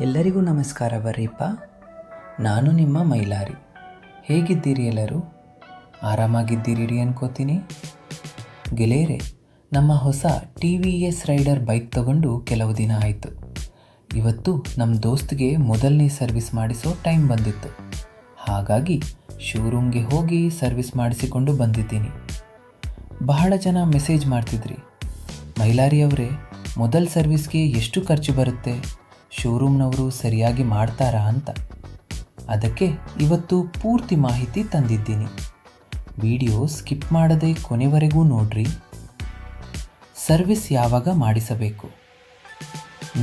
ಎಲ್ಲರಿಗೂ ನಮಸ್ಕಾರ. ಬರ್ರಿಪ್ಪ, ನಾನು ನಿಮ್ಮ ಮೈಲಾರಿ. ಹೇಗಿದ್ದೀರಿ ಎಲ್ಲರೂ? ಆರಾಮಾಗಿದ್ದೀರಿ ಅನ್ಕೋತೀನಿ. ಗೆಳೆಯರೆ, ನಮ್ಮ ಹೊಸ TVS ರೈಡರ್ ಬೈಕ್ ತಗೊಂಡು ಕೆಲವು ದಿನ ಆಯಿತು. ಇವತ್ತು ನಮ್ಮ ದೋಸ್ತಿಗೆ ಮೊದಲನೇ ಸರ್ವಿಸ್ ಮಾಡಿಸೋ ಟೈಮ್ ಬಂದಿತ್ತು. ಹಾಗಾಗಿ ಶೋರೂಮ್ಗೆ ಹೋಗಿ ಸರ್ವಿಸ್ ಮಾಡಿಸಿಕೊಂಡು ಬಂದಿದ್ದೀನಿ. ಬಹಳ ಜನ ಮೆಸೇಜ್ ಮಾಡ್ತಿದ್ರಿ, ಮೈಲಾರಿ ಅವರೇ, ಮೊದಲ ಸರ್ವಿಸ್ಗೆ ಎಷ್ಟು ಖರ್ಚು ಬರುತ್ತೆ, ಶೋರೂಮ್ನವರು ಸರಿಯಾಗಿ ಮಾಡ್ತಾರಾ ಅಂತ. ಅದಕ್ಕೆ ಇವತ್ತು ಪೂರ್ತಿ ಮಾಹಿತಿ ತಂದಿದ್ದೀನಿ. ವಿಡಿಯೋ ಸ್ಕಿಪ್ ಮಾಡದೆ ಕೊನೆವರೆಗೂ ನೋಡ್ರಿ. ಸರ್ವಿಸ್ ಯಾವಾಗ ಮಾಡಿಸಬೇಕು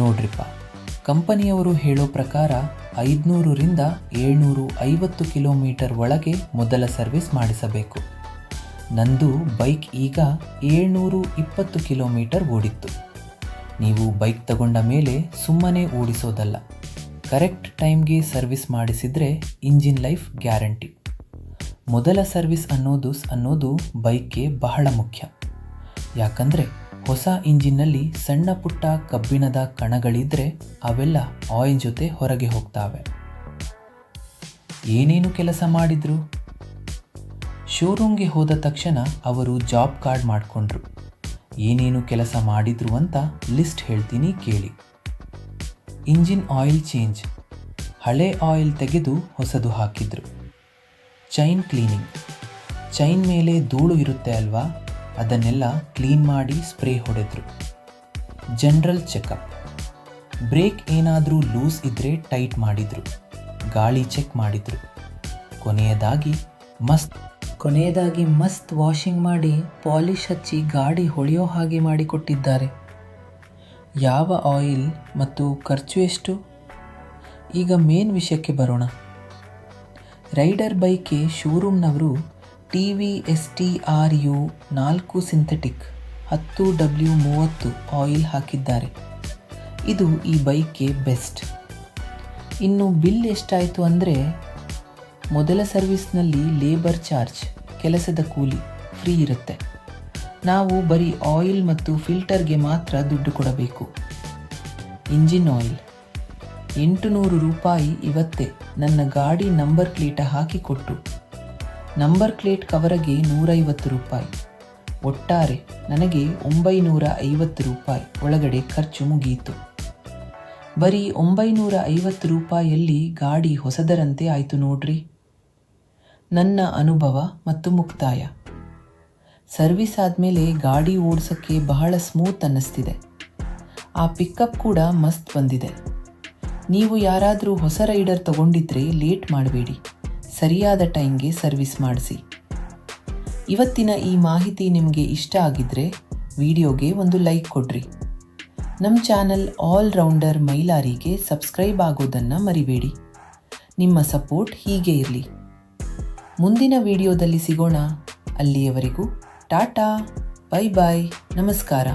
ನೋಡ್ರಿಪ್ಪ, ಕಂಪನಿಯವರು ಹೇಳೋ ಪ್ರಕಾರ 500ರಿಂದ 750 ಕಿಲೋಮೀಟರ್ ಒಳಗೆ ಮೊದಲ ಸರ್ವಿಸ್ ಮಾಡಿಸಬೇಕು. ನಂದು ಬೈಕ್ ಈಗ 720 ಕಿಲೋಮೀಟರ್ ಓಡಿತ್ತು. ನೀವು ಬೈಕ್ ತಗೊಂಡ ಮೇಲೆ ಸುಮ್ಮನೆ ಓಡಿಸೋದಲ್ಲ, ಕರೆಕ್ಟ್ ಟೈಮ್ಗೆ ಸರ್ವಿಸ್ ಮಾಡಿಸಿದರೆ ಇಂಜಿನ್ ಲೈಫ್ ಗ್ಯಾರಂಟಿ. ಮೊದಲ ಸರ್ವಿಸ್ ಅನ್ನೋದು ಬೈಕ್ಗೆ ಬಹಳ ಮುಖ್ಯ. ಯಾಕಂದರೆ ಹೊಸ ಇಂಜಿನ್ನಲ್ಲಿ ಸಣ್ಣ ಪುಟ್ಟ ಕಬ್ಬಿಣದ ಕಣಗಳಿದ್ದರೆ ಅವೆಲ್ಲ ಆಯಿಲ್ ಜೊತೆ ಹೊರಗೆ ಹೋಗ್ತಾವೆ. ಏನೇನು ಕೆಲಸ ಮಾಡಿದ್ರು? ಶೋರೂಮ್ಗೆ ಹೋದ ತಕ್ಷಣ ಅವರು ಜಾಬ್ ಕಾರ್ಡ್ ಮಾಡಿಕೊಂಡ್ರು. ಏನೇನು ಕೆಲಸ ಮಾಡಿದ್ರು ಅಂತ ಲಿಸ್ಟ್ ಹೇಳ್ತೀನಿ ಕೇಳಿ. ಇಂಜಿನ್ ಆಯಿಲ್ ಚೇಂಜ್, ಹಳೆ ಆಯಿಲ್ ತೆಗೆದು ಹೊಸದು ಹಾಕಿದ್ರು. ಚೈನ್ ಕ್ಲೀನಿಂಗ್, ಚೈನ್ ಮೇಲೆ ಧೂಳು ಇರುತ್ತೆ ಅಲ್ವಾ, ಅದನ್ನೆಲ್ಲ ಕ್ಲೀನ್ ಮಾಡಿ ಸ್ಪ್ರೇ ಹೊಡೆದ್ರು. ಜನರಲ್ ಚೆಕಪ್, ಬ್ರೇಕ್ ಏನಾದರೂ ಲೂಸ್ ಇದ್ದರೆ ಟೈಟ್ ಮಾಡಿದ್ರು. ಗಾಳಿ ಚೆಕ್ ಮಾಡಿದ್ರು. ಕೊನೆಯದಾಗಿ ಮಸ್ತ್ ವಾಷಿಂಗ್ ಮಾಡಿ ಪಾಲಿಷ್ ಹಚ್ಚಿ ಗಾಡಿ ಹೊಳೆಯೋ ಹಾಗೆ ಮಾಡಿಕೊಟ್ಟಿದ್ದಾರೆ. ಯಾವ ಆಯಿಲ್ ಮತ್ತು ಖರ್ಚು ಎಷ್ಟು? ಈಗ ಮೇನ್ ವಿಷಯಕ್ಕೆ ಬರೋಣ. ರೈಡರ್ ಬೈಕ್ಗೆ ಶೋರೂಮ್ನವರು TVS TRU 4 synthetic 10W30 oil ಹಾಕಿದ್ದಾರೆ. ಇದು ಈ ಬೈಕ್ಗೆ ಬೆಸ್ಟ್. ಇನ್ನು ಬಿಲ್ ಎಷ್ಟಾಯಿತು ಅಂದರೆ, ಮೊದಲ ಸರ್ವಿಸ್ನಲ್ಲಿ ಲೇಬರ್ ಚಾರ್ಜ್, ಕೆಲಸದ ಕೂಲಿ ಫ್ರೀ ಇರುತ್ತೆ. ನಾವು ಬರೀ ಆಯಿಲ್ ಮತ್ತು ಫಿಲ್ಟರ್ಗೆ ಮಾತ್ರ ದುಡ್ಡು ಕೊಡಬೇಕು. ಇಂಜಿನ್ ಆಯಿಲ್ 800 ರೂಪಾಯಿ ಇವತ್ತೇ ನನ್ನ ಗಾಡಿ ನಂಬರ್ ಪ್ಲೇಟ ಹಾಕಿಕೊಟ್ಟು. ನಂಬರ್ ಪ್ಲೇಟ್ ಕವರಿಗೆ 150 ರೂಪಾಯಿ. ಒಟ್ಟಾರೆ ನನಗೆ 950 ರೂಪಾಯಿ ಒಳಗಡೆ ಖರ್ಚು ಮುಗಿಯಿತು. ಬರೀ 950 ರೂಪಾಯಿಯಲ್ಲಿ ಗಾಡಿ ಹೊಸದರಂತೆ ಆಯಿತು ನೋಡ್ರಿ. ನನ್ನ ಅನುಭವ ಮತ್ತು ಮುಕ್ತಾಯ. ಸರ್ವಿಸ್ ಆದಮೇಲೆ ಗಾಡಿ ಓಡಿಸೋಕ್ಕೆ ಬಹಳ ಸ್ಮೂತ್ ಅನ್ನಿಸ್ತಿದೆ. ಆ ಪಿಕಪ್ ಕೂಡ ಮಸ್ತ್ ಬಂದಿದೆ. ನೀವು ಯಾರಾದರೂ ಹೊಸ ರೈಡರ್ ತಗೊಂಡಿದ್ರೆ ಲೇಟ್ ಮಾಡಬೇಡಿ, ಸರಿಯಾದ ಟೈಮ್ಗೆ ಸರ್ವಿಸ್ ಮಾಡಿಸಿ. ಇವತ್ತಿನ ಈ ಮಾಹಿತಿ ನಿಮಗೆ ಇಷ್ಟ ಆಗಿದ್ರೆ ವಿಡಿಯೋಗೆ ಒಂದು ಲೈಕ್ ಕೊಡ್ರಿ. ನಮ್ಮ ಚಾನಲ್ ಆಲ್ ರೌಂಡರ್ ಮೈಲಾರಿಗೆ ಸಬ್ಸ್ಕ್ರೈಬ್ ಆಗೋದನ್ನು ಮರಿಬೇಡಿ. ನಿಮ್ಮ ಸಪೋರ್ಟ್ ಹೀಗೆ ಇರಲಿ. ಮುಂದಿನ ವಿಡಿಯೋದಲ್ಲಿ ಸಿಗೋಣ. ಅಲ್ಲಿಯವರೆಗೂ ಟಾಟಾ, ಬೈ ಬಾಯ್, ನಮಸ್ಕಾರ.